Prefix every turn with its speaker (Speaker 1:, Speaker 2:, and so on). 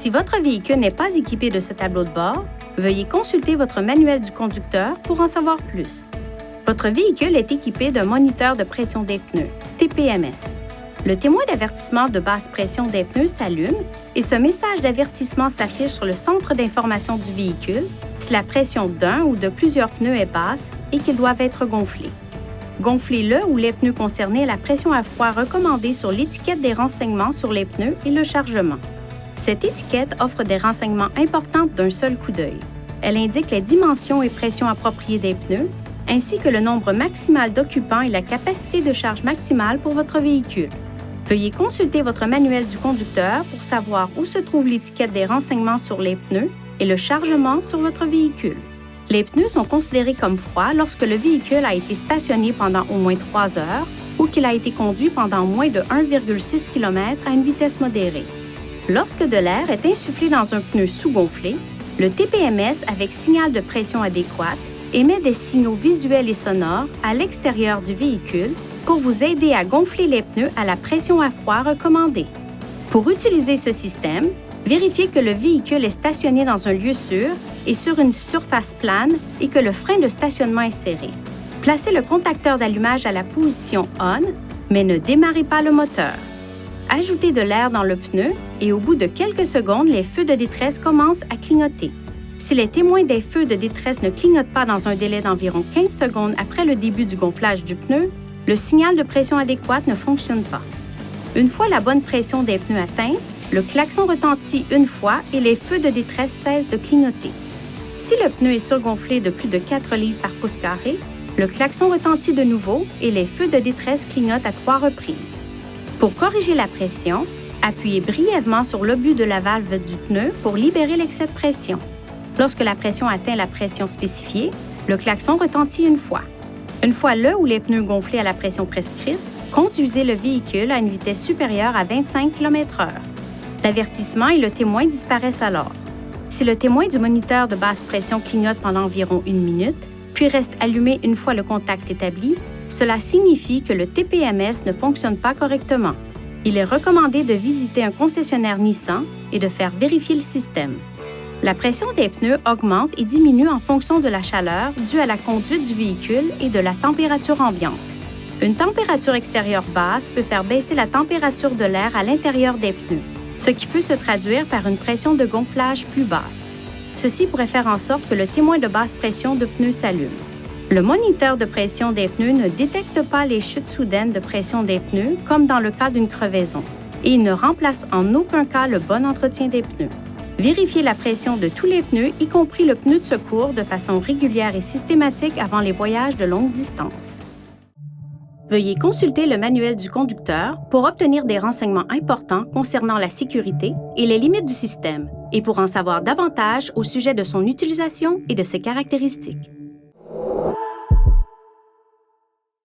Speaker 1: Si votre véhicule n'est pas équipé de ce tableau de bord, veuillez consulter votre manuel du conducteur pour en savoir plus. Votre véhicule est équipé d'un moniteur de pression des pneus, TPMS. Le témoin d'avertissement de basse pression des pneus s'allume et ce message d'avertissement s'affiche sur le centre d'information du véhicule si la pression d'un ou de plusieurs pneus est basse et qu'ils doivent être gonflés. Gonflez le ou les pneus concernés à la pression à froid recommandée sur l'étiquette des renseignements sur les pneus et le chargement. Cette étiquette offre des renseignements importants d'un seul coup d'œil. Elle indique les dimensions et pressions appropriées des pneus, ainsi que le nombre maximal d'occupants et la capacité de charge maximale pour votre véhicule. Veuillez consulter votre manuel du conducteur pour savoir où se trouve l'étiquette des renseignements sur les pneus et le chargement sur votre véhicule. Les pneus sont considérés comme froids lorsque le véhicule a été stationné pendant au moins 3 heures ou qu'il a été conduit pendant moins de 1,6 km à une vitesse modérée. Lorsque de l'air est insufflé dans un pneu sous-gonflé, le TPMS avec signal de pression adéquate émet des signaux visuels et sonores à l'extérieur du véhicule pour vous aider à gonfler les pneus à la pression à froid recommandée. Pour utiliser ce système, vérifiez que le véhicule est stationné dans un lieu sûr et sur une surface plane et que le frein de stationnement est serré. Placez le contacteur d'allumage à la position ON, mais ne démarrez pas le moteur. Ajoutez de l'air dans le pneu et au bout de quelques secondes, les feux de détresse commencent à clignoter. Si les témoins des feux de détresse ne clignotent pas dans un délai d'environ 15 secondes après le début du gonflage du pneu, le signal de pression adéquate ne fonctionne pas. Une fois la bonne pression des pneus atteinte, le klaxon retentit une fois et les feux de détresse cessent de clignoter. Si le pneu est surgonflé de plus de 4 livres par pouce carré, le klaxon retentit de nouveau et les feux de détresse clignotent à 3 reprises. Pour corriger la pression, appuyez brièvement sur l'obus de la valve du pneu pour libérer l'excès de pression. Lorsque la pression atteint la pression spécifiée, le klaxon retentit une fois. Une fois le ou les pneus gonflés à la pression prescrite, conduisez le véhicule à une vitesse supérieure à 25 km/h. L'avertissement et le témoin disparaissent alors. Si le témoin du moniteur de basse pression clignote pendant environ 1 minute, puis reste allumé une fois le contact établi, cela signifie que le TPMS ne fonctionne pas correctement. Il est recommandé de visiter un concessionnaire Nissan et de faire vérifier le système. La pression des pneus augmente et diminue en fonction de la chaleur due à la conduite du véhicule et de la température ambiante. Une température extérieure basse peut faire baisser la température de l'air à l'intérieur des pneus, ce qui peut se traduire par une pression de gonflage plus basse. Ceci pourrait faire en sorte que le témoin de basse pression de pneus s'allume. Le moniteur de pression des pneus ne détecte pas les chutes soudaines de pression des pneus comme dans le cas d'une crevaison et il ne remplace en aucun cas le bon entretien des pneus. Vérifiez la pression de tous les pneus, y compris le pneu de secours, de façon régulière et systématique avant les voyages de longue distance. Veuillez consulter le manuel du conducteur pour obtenir des renseignements importants concernant la sécurité et les limites du système et pour en savoir davantage au sujet de son utilisation et de ses caractéristiques.